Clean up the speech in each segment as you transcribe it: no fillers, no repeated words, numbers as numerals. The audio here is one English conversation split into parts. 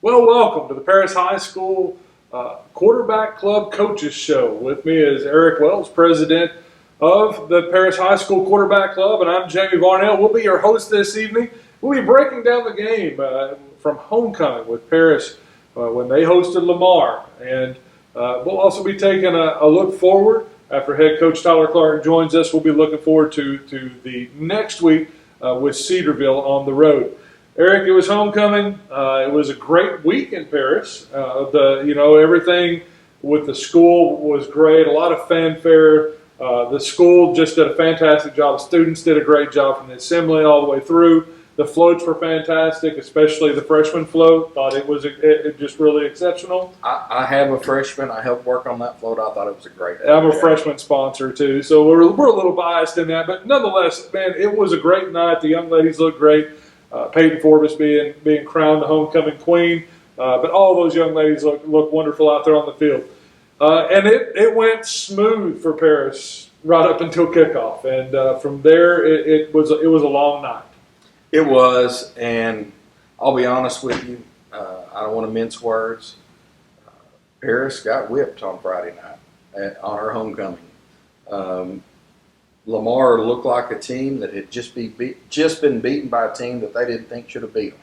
Well, welcome to the Paris High School Quarterback Club Coaches Show. With me is Eric Wells, president of the Paris High School Quarterback Club, and I'm Jamie Varnell. We'll be your host this evening. We'll be breaking down the game from homecoming with Paris when they hosted Lamar, and we'll also be taking a look forward. After head coach Tyler Clark joins us, we'll be looking forward to the next week with Cedarville on the road. Eric, it was homecoming. It was a great week in Paris. Everything with the school was great. A lot of fanfare. The school just did a fantastic job. Students did a great job from the assembly all the way through. The floats were fantastic, especially the freshman float. Thought it was just really exceptional. I have a freshman. I helped work on that float. I thought it was a great idea. I'm a freshman sponsor too, so we're a little biased in that. But nonetheless, man, it was a great night. The young ladies looked great. Peyton Forbes being crowned the homecoming queen, but all those young ladies look wonderful out there on the field, and it went smooth for Paris right up until kickoff, and from there it was a long night. It was, and I'll be honest with you, I don't want to mince words. Paris got whipped on Friday night on our homecoming. Lamar looked like a team that had just been beaten by a team that they didn't think should have beat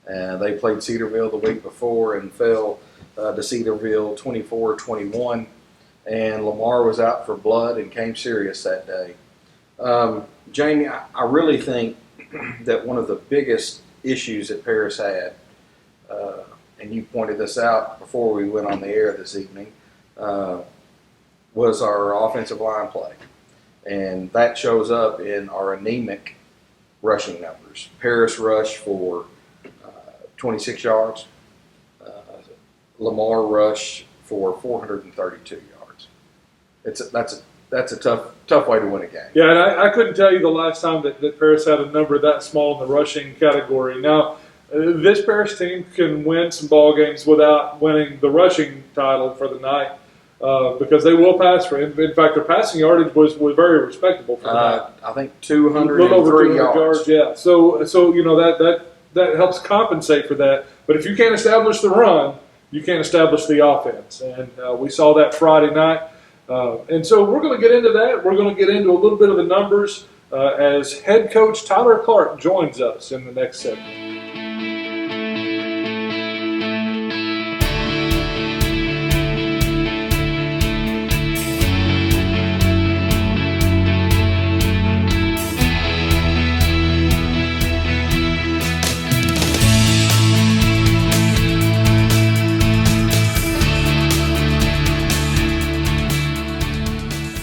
them. They played Cedarville the week before and fell to Cedarville 24-21, and Lamar was out for blood and came serious that day. Jamie, I really think that one of the biggest issues that Paris had, and you pointed this out before we went on the air this evening, was our offensive line play. And that shows up in our anemic rushing numbers. Paris rushed for 26 yards. Lamar rushed for 432 yards. That's a tough way to win a game. Yeah, and I couldn't tell you the last time that Paris had a number that small in the rushing category. Now, this Paris team can win some ball games without winning the rushing title for the night. Because they will pass for him. In fact, their passing yardage was very respectable for them. I think 203 a little over 200 yards. Yeah. So that helps compensate for that. But if you can't establish the run, you can't establish the offense, and we saw that Friday night. And so we're going to get into that. We're going to get into a little bit of the numbers as head coach Tyler Clark joins us in the next segment.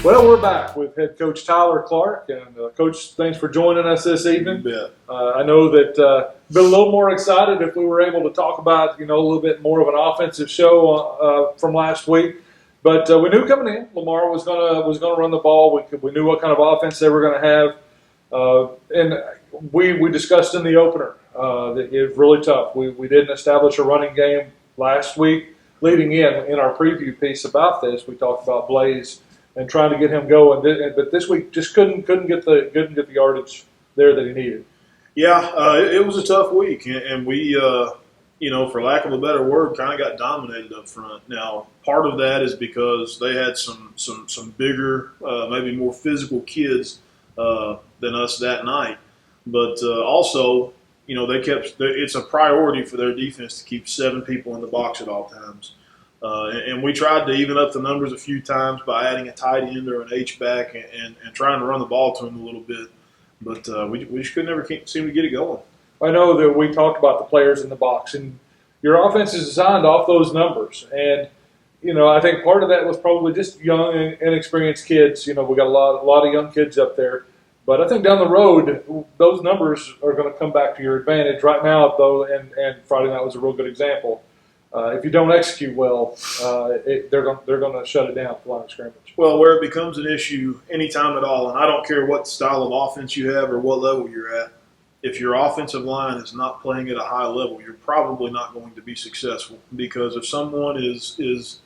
Well, we're back with head coach Tyler Clark. And, Coach, thanks for joining us this evening. You bet. I know that been a little more excited if we were able to talk about, a little bit more of an offensive show from last week. But we knew coming in Lamar was gonna run the ball. We knew what kind of offense they were going to have. And we discussed in the opener that it was really tough. We didn't establish a running game last week. Leading in our preview piece about this, we talked about Blaze and trying to get him going, but this week just couldn't get the yardage there that he needed. Yeah, it was a tough week, and we, for lack of a better word, kind of got dominated up front. Now, part of that is because they had some bigger, maybe more physical kids than us that night, but also, it's a priority for their defense to keep 7 people in the box at all times. And we tried to even up the numbers a few times by adding a tight end or an H-back and trying to run the ball to them a little bit. But we just never seem to get it going. I know that we talked about the players in the box, and your offense is designed off those numbers. And, I think part of that was probably just young and inexperienced kids. We got a lot of young kids up there. But I think down the road, those numbers are going to come back to your advantage. Right now, though, and Friday night was a real good example. If you don't execute well, they're going to shut it down at the line of scrimmage. Well, where it becomes an issue anytime at all, and I don't care what style of offense you have or what level you're at, if your offensive line is not playing at a high level, you're probably not going to be successful. Because if someone is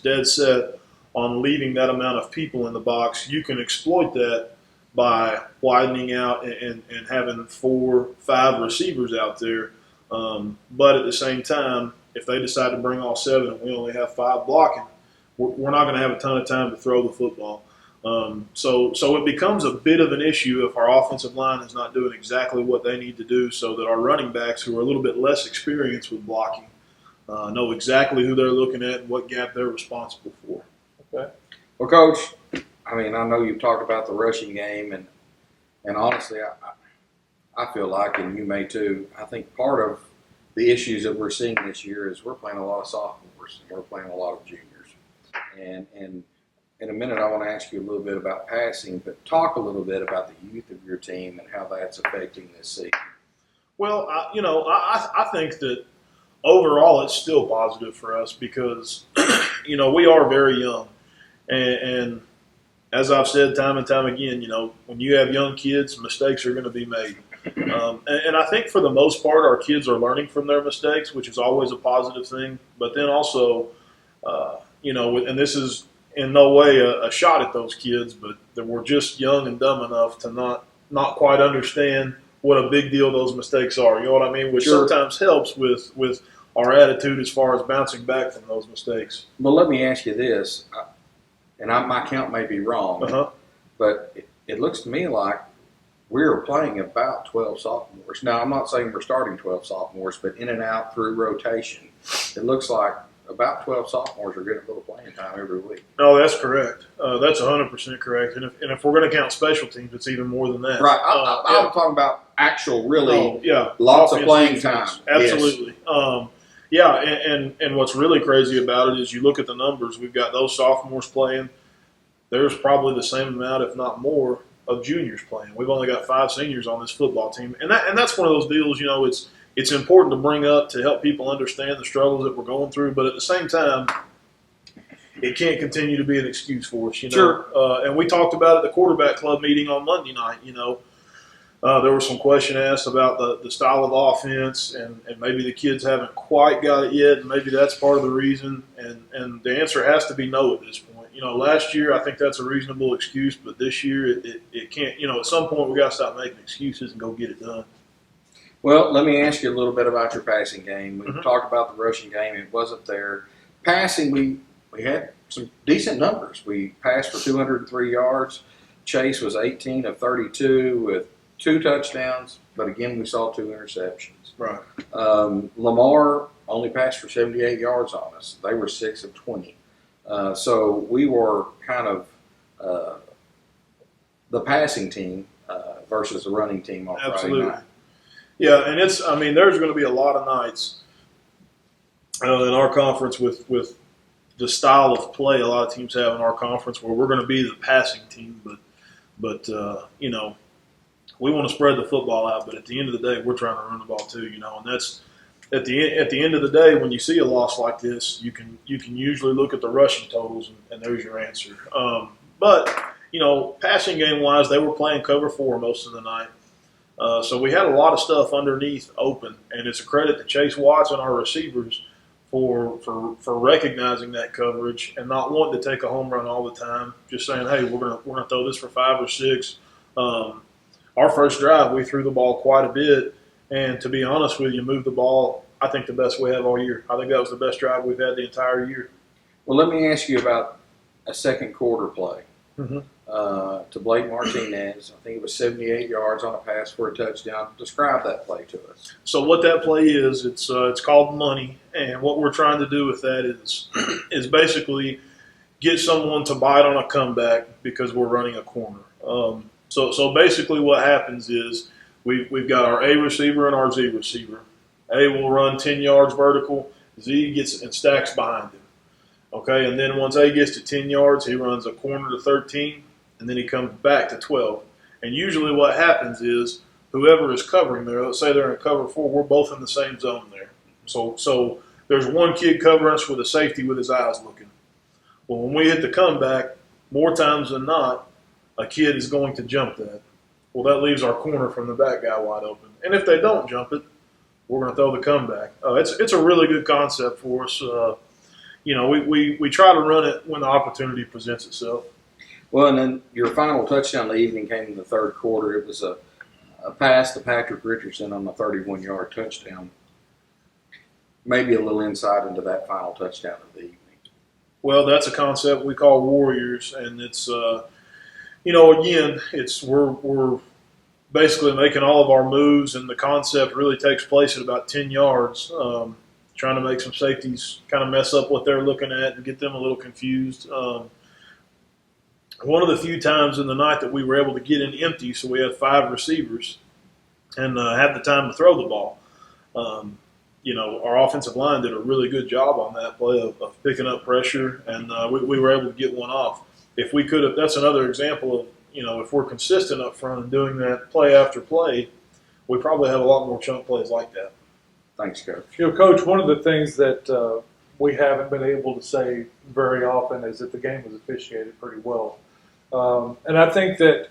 dead set on leaving that amount of people in the box, you can exploit that by widening out and having 4-5 receivers out there But at the same time, if they decide to bring all 7 and we only have 5 blocking, we're not going to have a ton of time to throw the football. So it becomes a bit of an issue if our offensive line is not doing exactly what they need to do, so that our running backs, who are a little bit less experienced with blocking, know exactly who they're looking at and what gap they're responsible for. Okay. Well, Coach, I mean, I know you've talked about the rushing game, and honestly, I feel like, and you may too, I think part of the issues that we're seeing this year is we're playing a lot of sophomores and we're playing a lot of juniors. And in a minute, I want to ask you a little bit about passing, but talk a little bit about the youth of your team and how that's affecting this season. Well, I think that overall it's still positive for us because, we are very young. And as I've said time and time again, when you have young kids, mistakes are going to be made. And I think for the most part, our kids are learning from their mistakes, which is always a positive thing. But then also, and this is in no way a shot at those kids, but that we're just young and dumb enough to not quite understand what a big deal those mistakes are. You know what I mean? Which Sure. sometimes helps with our attitude as far as bouncing back from those mistakes. But let me ask you this, and my count may be wrong, Uh-huh. but it looks to me like we're playing about 12 sophomores. Now, I'm not saying we're starting 12 sophomores, but in and out through rotation, it looks like about 12 sophomores are getting a little playing time every week. No, that's correct. That's 100% correct. And if we're going to count special teams, it's even more than that. Right. I'm talking about actual, really, yeah, lots of offense, playing defense. time. Absolutely. And what's really crazy about it is you look at the numbers. We've got those sophomores playing. There's probably the same amount, if not more, of juniors playing. We've only got 5 seniors on this football team, and that's one of those deals. It's important to bring up to help people understand the struggles that we're going through, but at the same time, it can't continue to be an excuse for us. Sure. And we talked about it at the quarterback club meeting on Monday night. There was some question asked about the style of offense, and maybe the kids haven't quite got it yet, and maybe that's part of the reason. And the answer has to be no at this point. Last year I think that's a reasonable excuse, but this year it can't. At some point we got to stop making excuses and go get it done. Well, let me ask you a little bit about your passing game. We've Mhm. talked about the rushing game. It wasn't there. Passing, we had some decent numbers. We passed for 203 yards. Chase was 18 of 32 with 2 touchdowns, but again, we saw 2 interceptions. Right. Lamar only passed for 78 yards on us. They were 6 of 20. So we were kind of the passing team versus the running team on Absolutely. Friday night. Yeah, and there's going to be a lot of nights in our conference with the style of play a lot of teams have in our conference where we're going to be the passing team, but we want to spread the football out, but at the end of the day, we're trying to run the ball too, and that's at the end of the day, when you see a loss like this, you can usually look at the rushing totals and there's your answer. But passing game wise, they were playing cover 4 most of the night. So we had a lot of stuff underneath open, and it's a credit to Chase Watts and our receivers for recognizing that coverage and not wanting to take a home run all the time. Just saying, hey, we're gonna throw this for 5 or 6. Our first drive, we threw the ball quite a bit, and to be honest with you, moved the ball. I think the best we have all year. I think that was the best drive we've had the entire year. Well, let me ask you about a second quarter play. Mhm. To Blake Martinez. I think it was 78 yards on a pass for a touchdown. Describe that play to us. So what that play is, it's called money, and what we're trying to do with that is basically get someone to bite on a comeback because we're running a corner. So basically what happens is we've got our A receiver and our Z receiver. A will run 10 yards vertical. Z gets and stacks behind him. Okay, and then once A gets to 10 yards, he runs a corner to 13, and then he comes back to 12. And usually what happens is whoever is covering there, let's say they're in cover 4, we're both in the same zone there. So there's one kid covering us with a safety with his eyes looking. Well, when we hit the comeback, more times than not, a kid is going to jump that. Well, that leaves our corner from the back guy wide open. And if they don't jump it, we're going to throw the comeback. It's a really good concept for us. We try to run it when the opportunity presents itself. Well, and then your final touchdown of the evening came in the third quarter. It was a pass to Patrick Richardson on the 31-yard touchdown maybe a little insight into that final touchdown of the evening. Well, that's a concept we call Warriors, and it's again, we're basically making all of our moves, and the concept really takes place at about 10 yards. Trying to make some safeties kind of mess up what they're looking at and get them a little confused. One of the few times in the night that we were able to get in empty, so we had 5 receivers and have the time to throw the ball. Our offensive line did a really good job on that play of picking up pressure, and we were able to get one off. If we could have, that's another example of, if we're consistent up front and doing that play after play, we probably have a lot more chunk plays like that. Thanks, Coach. Coach, one of the things that we haven't been able to say very often is that the game was officiated pretty well. And I think that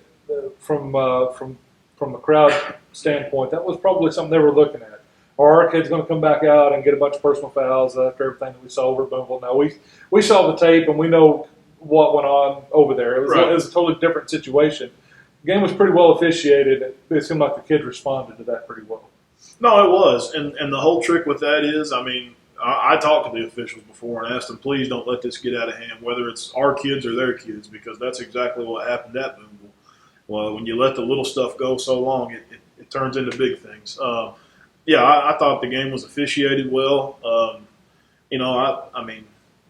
from the crowd standpoint, that was probably something they were looking at. Are our kids going to come back out and get a bunch of personal fouls after everything that we saw over at Boonville? Now, we saw the tape and we know what went on over there. It was a totally different situation. The game was pretty well officiated. It seemed like the kids responded to that pretty well. No, it was. And the whole trick with that is, I talked to the officials before and asked them, please don't let this get out of hand, whether it's our kids or their kids, because that's exactly what happened at Boonville. Well, when you let the little stuff go so long, it turns into big things. I thought the game was officiated well.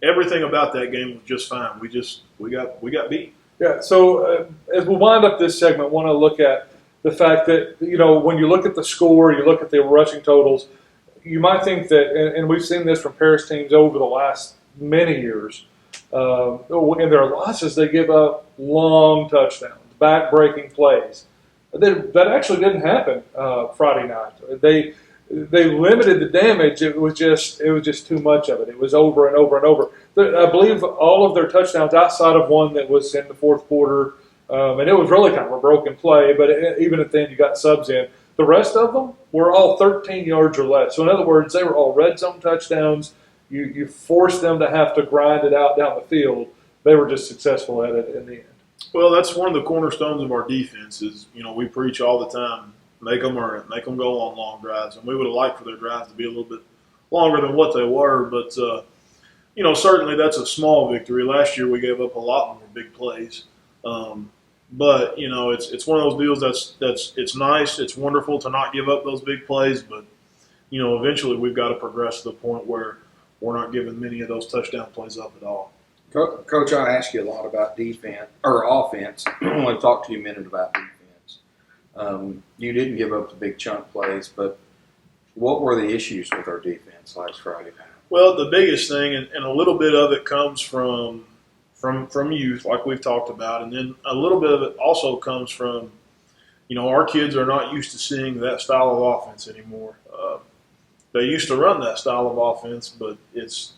Everything about that game was just fine. We got beat. Yeah. So as we wind up this segment, I want to look at the fact that when you look at the score, you look at the rushing totals, you might think that, and we've seen this from Paris teams over the last many years. In their losses, they give up long touchdowns, back-breaking plays. That actually didn't happen Friday night. They limited the damage. It was just too much of it. It was over and over and over. I believe all of their touchdowns, outside of one that was in the fourth quarter, and it was really kind of a broken play, but even at the end you got subs in. The rest of them were all 13 yards or less. So in other words, they were all red zone touchdowns. You forced them to have to grind it out down the field. They were just successful at it in the end. Well, that's one of the cornerstones of our defense is, we preach all the time, make them earn it, make them go on long drives. And we would have liked for their drives to be a little bit longer than what they were. But, certainly that's a small victory. Last year we gave up a lot more big plays. But it's one of those deals it's nice, it's wonderful to not give up those big plays, but eventually we've got to progress to the point where we're not giving many of those touchdown plays up at all. Coach, I ask you a lot about defense or offense. I want to talk to you a minute about defense. You didn't give up the big chunk plays, but what were the issues with our defense last Friday night? Well, the biggest thing, and a little bit of it comes from youth, like we've talked about, and then a little bit of it also comes from, our kids are not used to seeing that style of offense anymore. They used to run that style of offense, but it's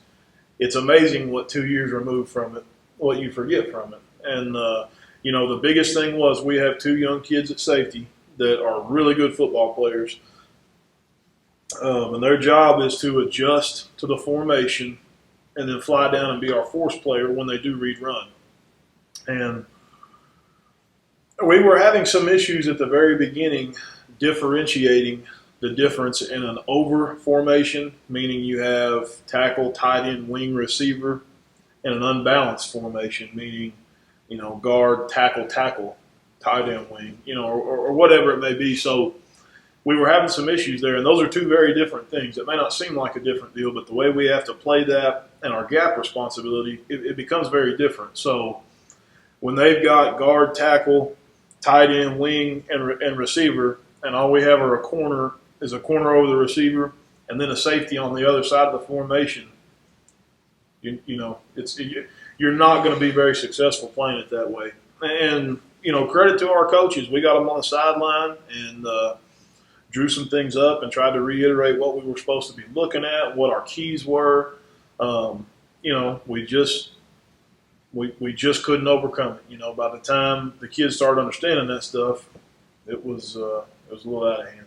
amazing what 2 years removed from it, what you forget from it. And, the biggest thing was we have 2 young kids at safety that are really good football players. And their job is to adjust to the formation and then fly down and be our force player when they do read run. And we were having some issues at the very beginning differentiating the difference in an over formation, meaning you have tackle, tight end, wing, receiver, and an unbalanced formation, meaning, guard, tackle, tight end, wing, or whatever it may be. So we were having some issues there, and those are 2 very different things. It may not seem like a different deal, but the way we have to play that and our gap responsibility, it becomes very different. So when they've got guard, tackle, tight end, wing, and receiver, and all we have are a corner over the receiver and then a safety on the other side of the formation, you're not going to be very successful playing it that way. And, credit to our coaches. We got them on the sideline and drew some things up and tried to reiterate what we were supposed to be looking at, what our keys were. We just couldn't overcome it. By the time the kids started understanding that stuff, it was a little out of hand.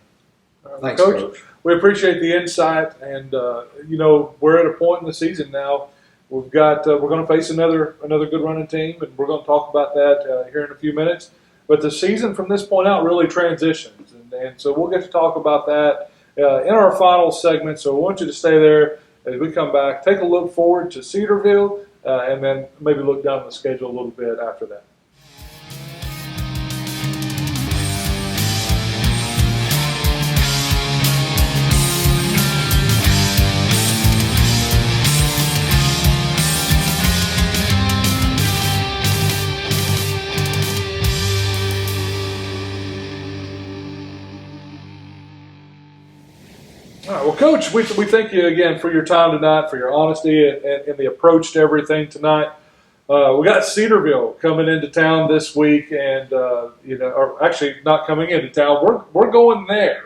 Thanks, Coach. We appreciate the insight, and we're at a point in the season now. We've got we're going to face another good running team, and we're going to talk about that here in a few minutes. But the season from this point out really transitions, and so we'll get to talk about that in our final segment. So I want you to stay there as we come back. Take a look forward to Cedarville, and then maybe look down the schedule a little bit after that. All right, well, Coach, we thank you again for your time tonight, for your honesty and the approach to everything tonight. We got Cedarville coming into town this week, and or actually not coming into town. We're going there,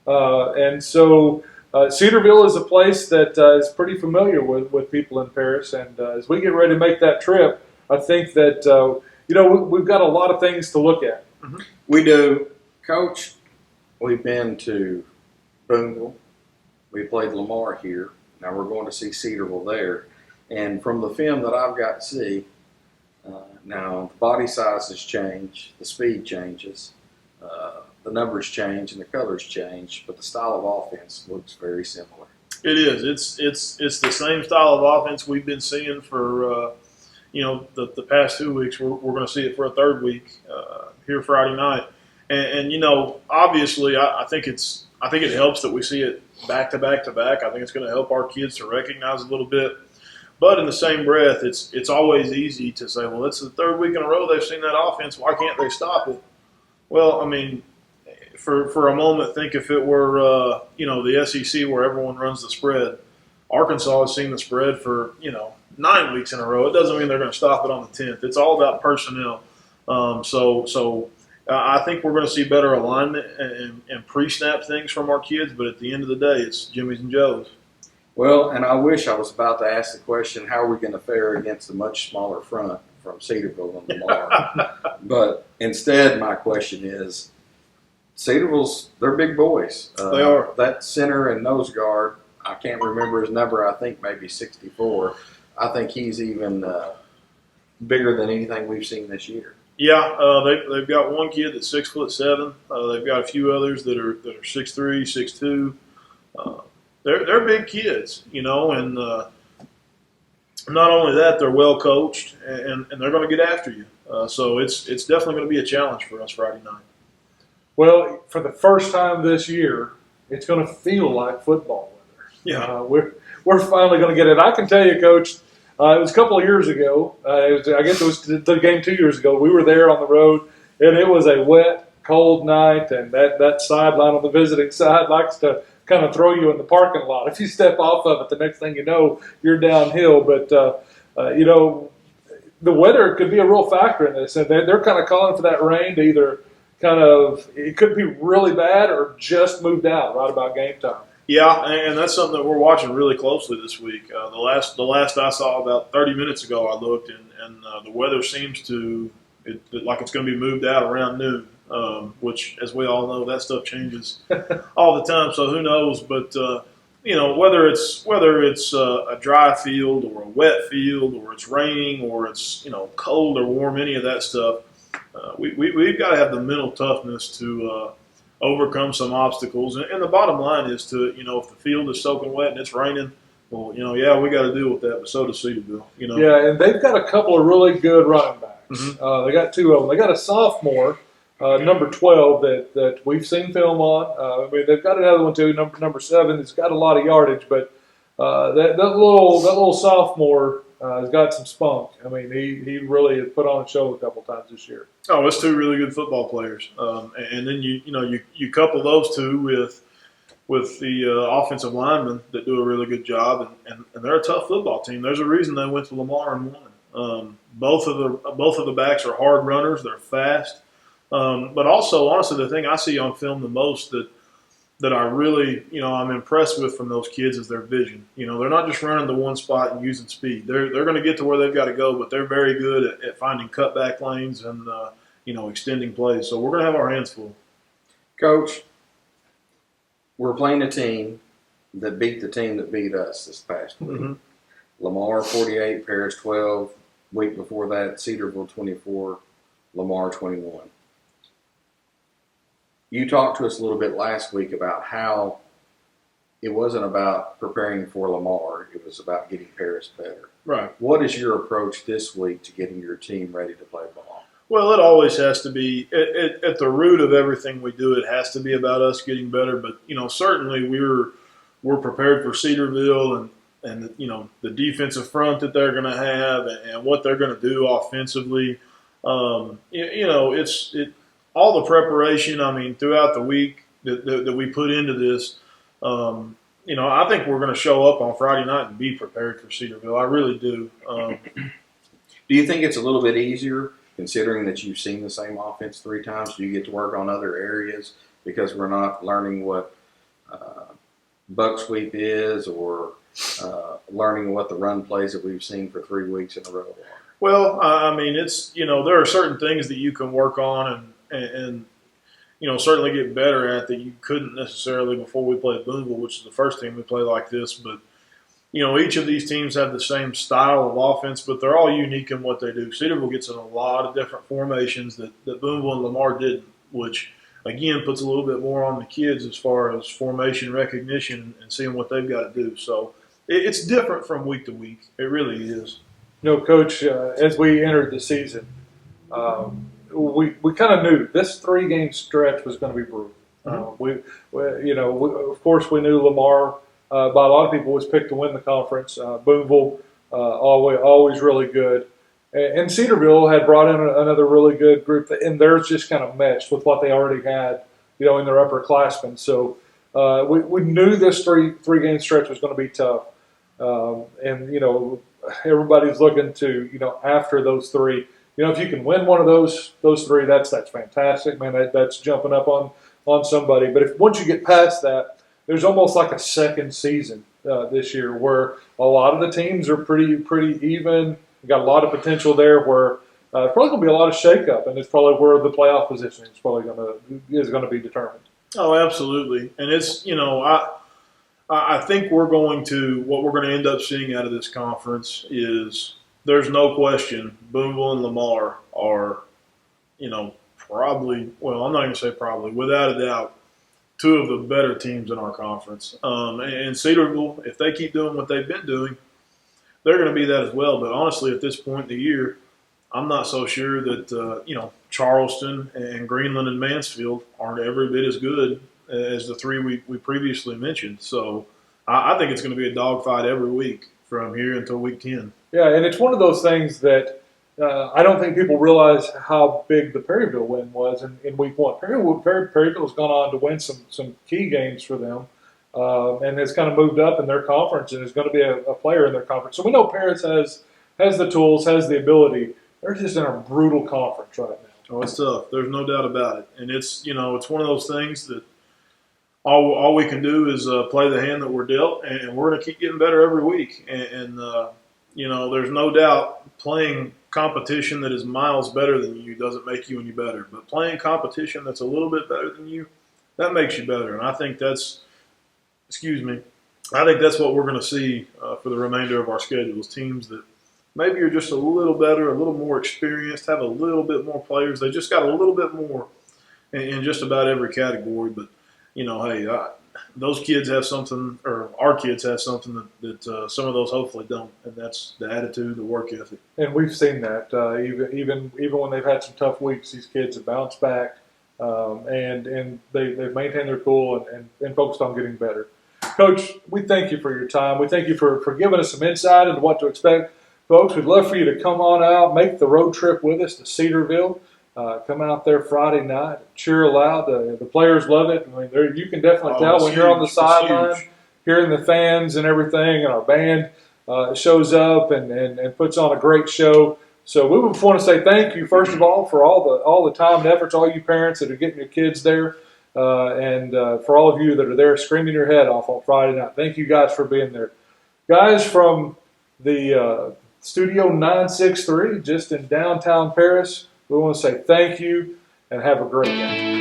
and so Cedarville is a place that is pretty familiar with people in Paris. And as we get ready to make that trip, I think that we've got a lot of things to look at. Mm-hmm. We do, Coach. We've been to Boonville. We played Lamar here. Now we're going to see Cedarville there. And from the film that I've got to see, now the body sizes change, the speed changes, the numbers change, and the colors change, but the style of offense looks very similar. It is. It's the same style of offense we've been seeing for the past 2 weeks. We're going to see it for a third week here Friday night, and obviously I think it helps that we see it back to back to back. I think it's going to help our kids to recognize a little bit. But in the same breath, it's always easy to say, well, it's the third week in a row they've seen that offense. Why can't they stop it? Well, I mean, for a moment, think if it were the SEC where everyone runs the spread. Arkansas has seen the spread for 9 weeks in a row. It doesn't mean they're going to stop it on the 10th. It's all about personnel. So I think we're going to see better alignment and pre-snap things from our kids. But at the end of the day, it's Jimmy's and Joe's. Well, and I wish I was about to ask the question, how are we going to fare against a much smaller front from Cedarville and Lamar? But instead, my question is, Cedarville's, they're big boys. They are. That center and nose guard, I can't remember his number, I think maybe 64. I think he's even bigger than anything we've seen this year. Yeah, they've got one kid that's 6'7". They've got a few others that are 6'3", 6'2". They're big kids, and not only that, they're well coached and they're going to get after you. So it's definitely going to be a challenge for us Friday night. Well, for the first time this year, it's going to feel like football weather. Yeah, we're finally going to get it. I can tell you, Coach. It was a couple of years ago. I guess it was the game 2 years ago. We were there on the road, and it was a wet, cold night, and that sideline on the visiting side likes to kind of throw you in the parking lot. If you step off of it, the next thing you know, you're downhill. But, the weather could be a real factor in this. And they're kind of calling for that rain to either it could be really bad or just moved out right about game time. Yeah, and that's something that we're watching really closely this week. The last I saw about 30 minutes ago, I looked, and the weather seems like it's going to be moved out around noon, which, as we all know, that stuff changes all the time. So who knows? But whether it's a dry field or a wet field, or it's raining, or it's cold or warm, any of that stuff, we've got to have the mental toughness to overcome some obstacles. And the bottom line is to, if the field is soaking wet and it's raining, well, we got to deal with that, but so does Cedarville. Yeah, and they've got a couple of really good running backs. Mm-hmm. They got two of them. They got a sophomore, number 12, that we've seen film on. They've got another one too, number 7. It's got a lot of yardage, but that little sophomore has got some spunk. He really has put on a show a couple times this year. Oh, it's two really good football players, and then you couple those two with the offensive linemen that do a really good job, and they're a tough football team. There's a reason they went to Lamar and won. Both of the backs are hard runners. They're fast, but also, honestly, the thing I see on film the most that I really, I'm impressed with from those kids is their vision. They're not just running to one spot and using speed. They're going to get to where they've got to go, but they're very good at finding cutback lanes and extending plays. So we're going to have our hands full. Coach, we're playing a team that beat the team that beat us this past week. Mm-hmm. Lamar 48, Paris 12. Week before that, Cedarville 24, Lamar 21. You talked to us a little bit last week about how it wasn't about preparing for Lamar. It was about getting Paris better. Right. What is your approach this week to getting your team ready to play ball? Well, it always has to be at the root of everything we do. It has to be about us getting better. But certainly we're prepared for Cedarville and the defensive front that they're going to have and what they're going to do offensively. It's all the preparation. I mean, throughout the week that we put into this. I think we're going to show up on Friday night and be prepared for Cedarville. I really do. Do you think it's a little bit easier, considering that you've seen the same offense 3 times? Do you get to work on other areas because we're not learning what buck sweep is or learning what the run plays that we've seen for 3 weeks in a row are? Well, I mean, it's there are certain things that you can work on and certainly get better at that you couldn't necessarily before we played Boonville, which is the first team we play like this. But, each of these teams have the same style of offense, but they're all unique in what they do. Cedarville gets in a lot of different formations that Boonville and Lamar didn't, which, again, puts a little bit more on the kids as far as formation recognition and seeing what they've got to do. So it's different from week to week. It really is. Coach, as we entered the season, we kind of knew this 3-game stretch was going to be brutal. Of course, we knew Lamar, by a lot of people, was picked to win the conference. Boonville, always really good. And Cedarville had brought in another really good group, and theirs just kind of meshed with what they already had, in their upperclassmen. So we knew this three-game stretch was going to be tough. Everybody's looking to, after those 3, if you can win one of those 3, that's fantastic, man. That's jumping up on somebody. But once you get past that, there's almost like a second season this year where a lot of the teams are pretty even. We've got a lot of potential there where it's probably going to be a lot of shakeup, and it's probably where the playoff position is probably going to be determined. Oh, absolutely. And it's I think what we're going to end up seeing out of this conference is there's no question Boonville and Lamar are, probably, well, I'm not going to say probably, without a doubt, 2 of the better teams in our conference. And Cedarville, if they keep doing what they've been doing, they're going to be that as well. But honestly, at this point in the year, I'm not so sure that, Charleston and Greenland and Mansfield aren't every bit as good as the 3 we previously mentioned. So I think it's going to be a dogfight every week from here until week 10. Yeah, and it's one of those things that I don't think people realize how big the Perryville win was in week 1. Perryville's gone on to win some key games for them, and has kind of moved up in their conference and is going to be a player in their conference. So we know Paris has the tools, has the ability. They're just in a brutal conference right now. Oh, it's tough. There's no doubt about it. And it's it's one of those things that all we can do is play the hand that we're dealt, and we're going to keep getting better every week. And there's no doubt playing competition that is miles better than you doesn't make you any better. But playing competition that's a little bit better than you, that makes you better. And I think that's what we're going to see for the remainder of our schedule is teams that maybe are just a little better, a little more experienced, have a little bit more players. They just got a little bit more in just about every category. But, those kids have something, or our kids have something that some of those hopefully don't, and that's the attitude, the work ethic. And we've seen that even when they've had some tough weeks, these kids have bounced back, and they've maintained their cool and focused on getting better. Coach, we thank you for your time. We thank you for giving us some insight into what to expect. Folks, we'd love for you to come on out, make the road trip with us to Cedarville. Come out there Friday night, cheer loud. The players love it. I mean, you can definitely tell when you're on the sideline, hearing the fans and everything, and our band shows up and puts on a great show. So we would want to say thank you, first of all, for all the time and efforts, all you parents that are getting your kids there, and for all of you that are there screaming your head off on Friday night. Thank you guys for being there. Guys from the Studio 963, just in downtown Paris, we want to say thank you and have a great day.